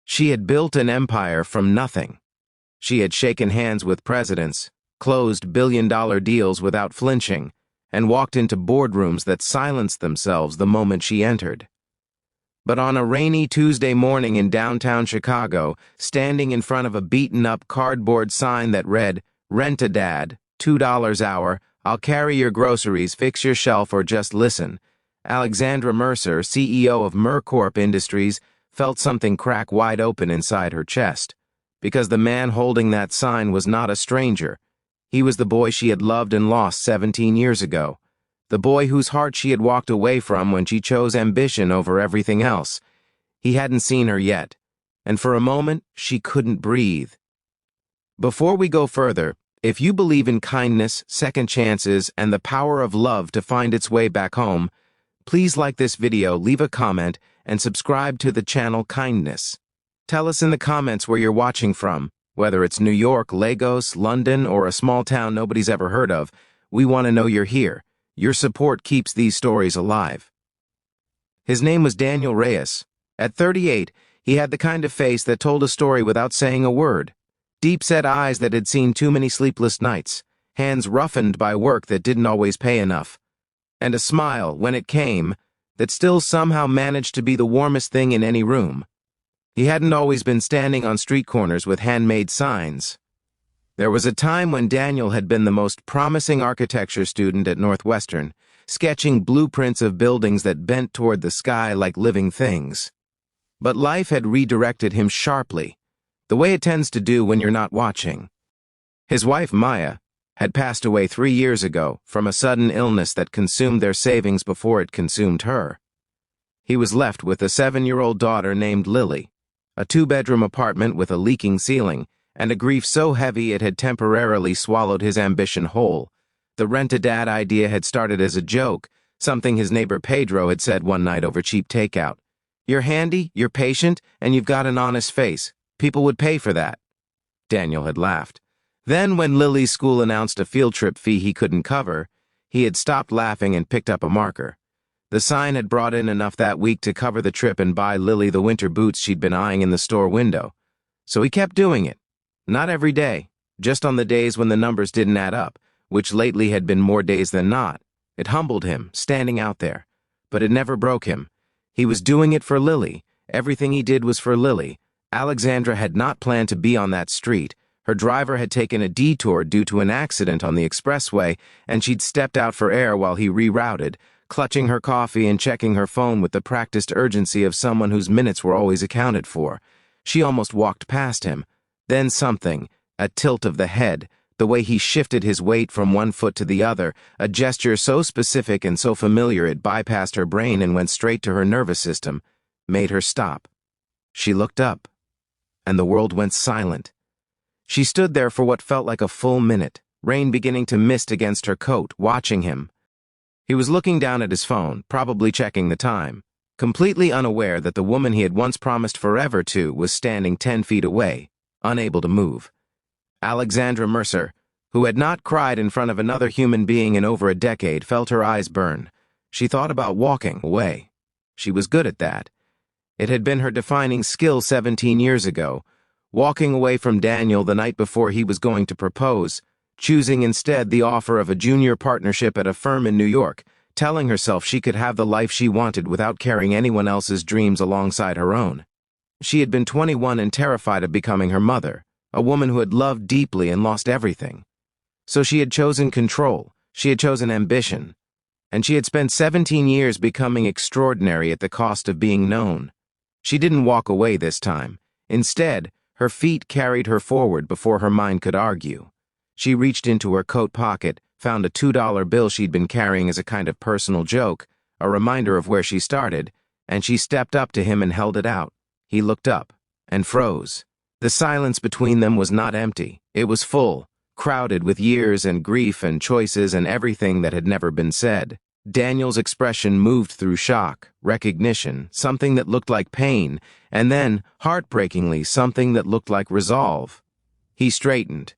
She had built an empire from nothing. She had shaken hands with presidents, closed billion-dollar deals without flinching, and walked into boardrooms that silenced themselves the moment she entered. But on a rainy Tuesday morning in downtown Chicago, standing in front of a beaten-up cardboard sign that read, "Rent-a-Dad, $2 hour, I'll carry your groceries, fix your shelf, or just listen," Alexandra Mercer, CEO of Mercorp Industries, felt something crack wide open inside her chest. Because the man holding that sign was not a stranger. He was the boy she had loved and lost 17 years ago. The boy whose heart she had walked away from when she chose ambition over everything else. He hadn't seen her yet, and for a moment, she couldn't breathe. Before we go further, if you believe in kindness, second chances, and the power of love to find its way back home, please like this video, leave a comment, and subscribe to the channel Kindness. Tell us in the comments where you're watching from, whether it's New York, Lagos, London, or a small town nobody's ever heard of. We want to know you're here. Your support keeps these stories alive. His name was Daniel Reyes. At 38, he had the kind of face that told a story without saying a word. Deep-set eyes that had seen too many sleepless nights, hands roughened by work that didn't always pay enough, and a smile, when it came, that still somehow managed to be the warmest thing in any room. He hadn't always been standing on street corners with handmade signs. There was a time when Daniel had been the most promising architecture student at Northwestern, sketching blueprints of buildings that bent toward the sky like living things. But life had redirected him sharply, the way it tends to do when you're not watching. His wife, Maya, had passed away 3 years ago from a sudden illness that consumed their savings before it consumed her. He was left with a 7-year-old daughter named Lily, a 2-bedroom apartment with a leaking ceiling, and a grief so heavy it had temporarily swallowed his ambition whole. The rent-a-dad idea had started as a joke, something his neighbor Pedro had said one night over cheap takeout. "You're handy, you're patient, and you've got an honest face. People would pay for that." Daniel had laughed. Then, when Lily's school announced a field trip fee he couldn't cover, he had stopped laughing and picked up a marker. The sign had brought in enough that week to cover the trip and buy Lily the winter boots she'd been eyeing in the store window. So he kept doing it. Not every day, just on the days when the numbers didn't add up, which lately had been more days than not. It humbled him, standing out there. But it never broke him. He was doing it for Lily. Everything he did was for Lily. Alexandra had not planned to be on that street. Her driver had taken a detour due to an accident on the expressway, and she'd stepped out for air while he rerouted, clutching her coffee and checking her phone with the practiced urgency of someone whose minutes were always accounted for. She almost walked past him. Then something, a tilt of the head, the way he shifted his weight from one foot to the other, a gesture so specific and so familiar it bypassed her brain and went straight to her nervous system, made her stop. She looked up, and the world went silent. She stood there for what felt like a full minute, rain beginning to mist against her coat, watching him. He was looking down at his phone, probably checking the time, completely unaware that the woman he had once promised forever to was standing 10 feet away, unable to move. Alexandra Mercer, who had not cried in front of another human being in over a decade, felt her eyes burn. She thought about walking away. She was good at that. It had been her defining skill 17 years ago, walking away from Daniel the night before he was going to propose, choosing instead the offer of a junior partnership at a firm in New York, telling herself she could have the life she wanted without carrying anyone else's dreams alongside her own. She had been 21 and terrified of becoming her mother, a woman who had loved deeply and lost everything. So she had chosen control, she had chosen ambition, and she had spent 17 years becoming extraordinary at the cost of being known. She didn't walk away this time. Instead, her feet carried her forward before her mind could argue. She reached into her coat pocket, found a $2 bill she'd been carrying as a kind of personal joke, a reminder of where she started, and she stepped up to him and held it out. He looked up and froze. The silence between them was not empty. It was full, crowded with years and grief and choices and everything that had never been said. Daniel's expression moved through shock, recognition, something that looked like pain, and then, heartbreakingly, something that looked like resolve. He straightened.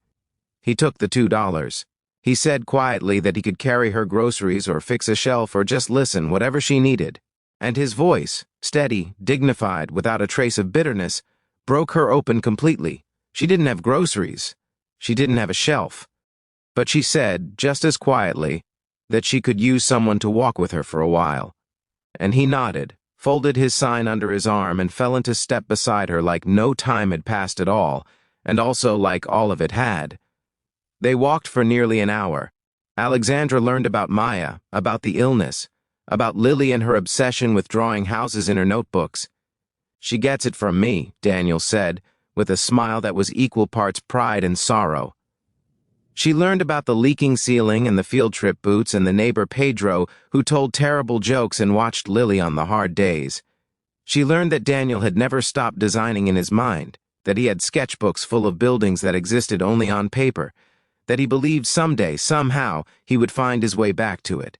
He took the $2. He said quietly that he could carry her groceries or fix a shelf or just listen, whatever she needed. And his voice, steady, dignified, without a trace of bitterness, broke her open completely. She didn't have groceries. She didn't have a shelf. But she said, just as quietly, that she could use someone to walk with her for a while. And he nodded, folded his sign under his arm, and fell into step beside her like no time had passed at all, and also like all of it had. They walked for nearly an hour. Alexandra learned about Maya, about the illness, about Lily and her obsession with drawing houses in her notebooks. "She gets it from me," Daniel said, with a smile that was equal parts pride and sorrow. She learned about the leaking ceiling and the field trip boots and the neighbor Pedro who told terrible jokes and watched Lily on the hard days. She learned that Daniel had never stopped designing in his mind, that he had sketchbooks full of buildings that existed only on paper, that he believed someday, somehow, he would find his way back to it.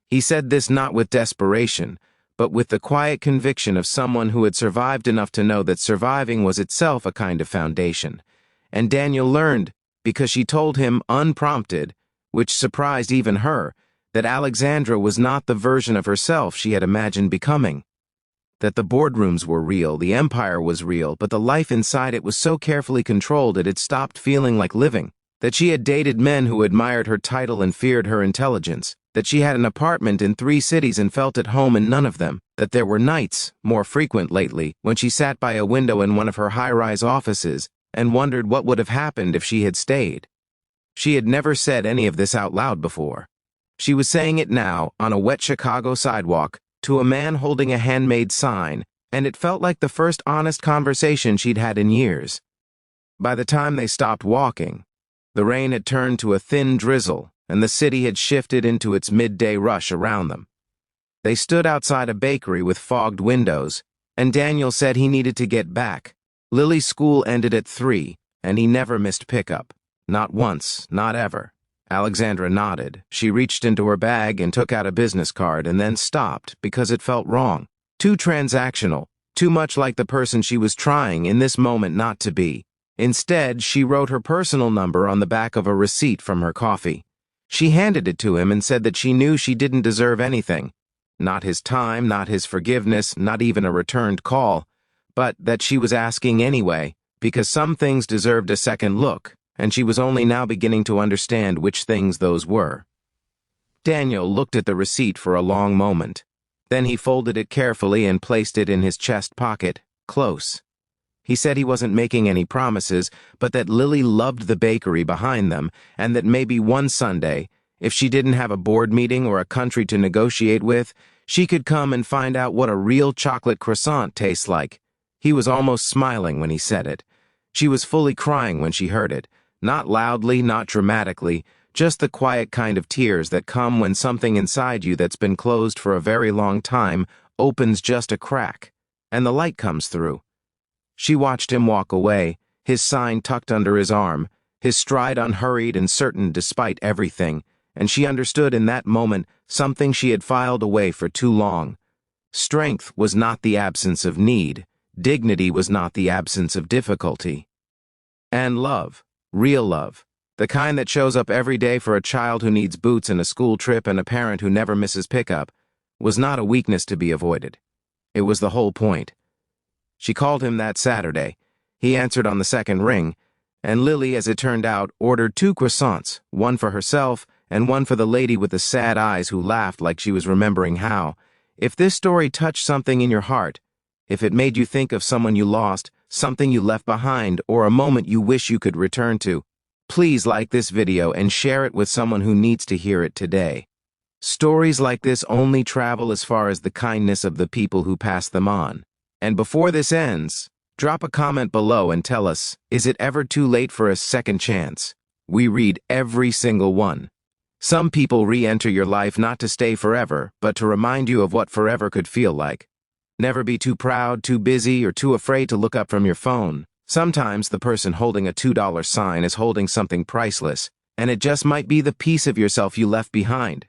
He said this not with desperation, but with the quiet conviction of someone who had survived enough to know that surviving was itself a kind of foundation. And Daniel learned, because she told him unprompted, which surprised even her, that Alexandra was not the version of herself she had imagined becoming. That the boardrooms were real, the empire was real, but the life inside it was so carefully controlled it had stopped feeling like living. That she had dated men who admired her title and feared her intelligence. That she had an apartment in 3 cities and felt at home in none of them. That there were nights, more frequent lately, when she sat by a window in one of her high-rise offices and wondered what would have happened if she had stayed. She had never said any of this out loud before. She was saying it now, on a wet Chicago sidewalk, to a man holding a handmade sign, and it felt like the first honest conversation she'd had in years. By the time they stopped walking, the rain had turned to a thin drizzle, and the city had shifted into its midday rush around them. They stood outside a bakery with fogged windows, and Daniel said he needed to get back. Lily's school ended at 3, and he never missed pickup. Not once, not ever. Alexandra nodded. She reached into her bag and took out a business card and then stopped because it felt wrong. Too transactional, too much like the person she was trying in this moment not to be. Instead, she wrote her personal number on the back of a receipt from her coffee. She handed it to him and said that she knew she didn't deserve anything. Not his time, not his forgiveness, not even a returned call, but that she was asking anyway, because some things deserved a second look, and she was only now beginning to understand which things those were. Daniel looked at the receipt for a long moment. Then he folded it carefully and placed it in his chest pocket, close. He said he wasn't making any promises, but that Lily loved the bakery behind them, and that maybe one Sunday, if she didn't have a board meeting or a country to negotiate with, she could come and find out what a real chocolate croissant tastes like. He was almost smiling when he said it. She was fully crying when she heard it. Not loudly, not dramatically, just the quiet kind of tears that come when something inside you that's been closed for a very long time opens just a crack, and the light comes through. She watched him walk away, his sign tucked under his arm, his stride unhurried and certain despite everything, and she understood in that moment something she had filed away for too long. Strength was not the absence of need. Dignity was not the absence of difficulty. And love, real love, the kind that shows up every day for a child who needs boots and a school trip and a parent who never misses pickup, was not a weakness to be avoided. It was the whole point. She called him that Saturday. He answered on the second ring, and Lily, as it turned out, ordered 2 croissants, one for herself and one for the lady with the sad eyes who laughed like she was remembering how. If this story touched something in your heart, if it made you think of someone you lost, something you left behind, or a moment you wish you could return to, please like this video and share it with someone who needs to hear it today. Stories like this only travel as far as the kindness of the people who pass them on. And before this ends, drop a comment below and tell us, is it ever too late for a second chance? We read every single one. Some people re-enter your life not to stay forever, but to remind you of what forever could feel like. Never be too proud, too busy, or too afraid to look up from your phone. Sometimes the person holding a $2 sign is holding something priceless, and it just might be the piece of yourself you left behind.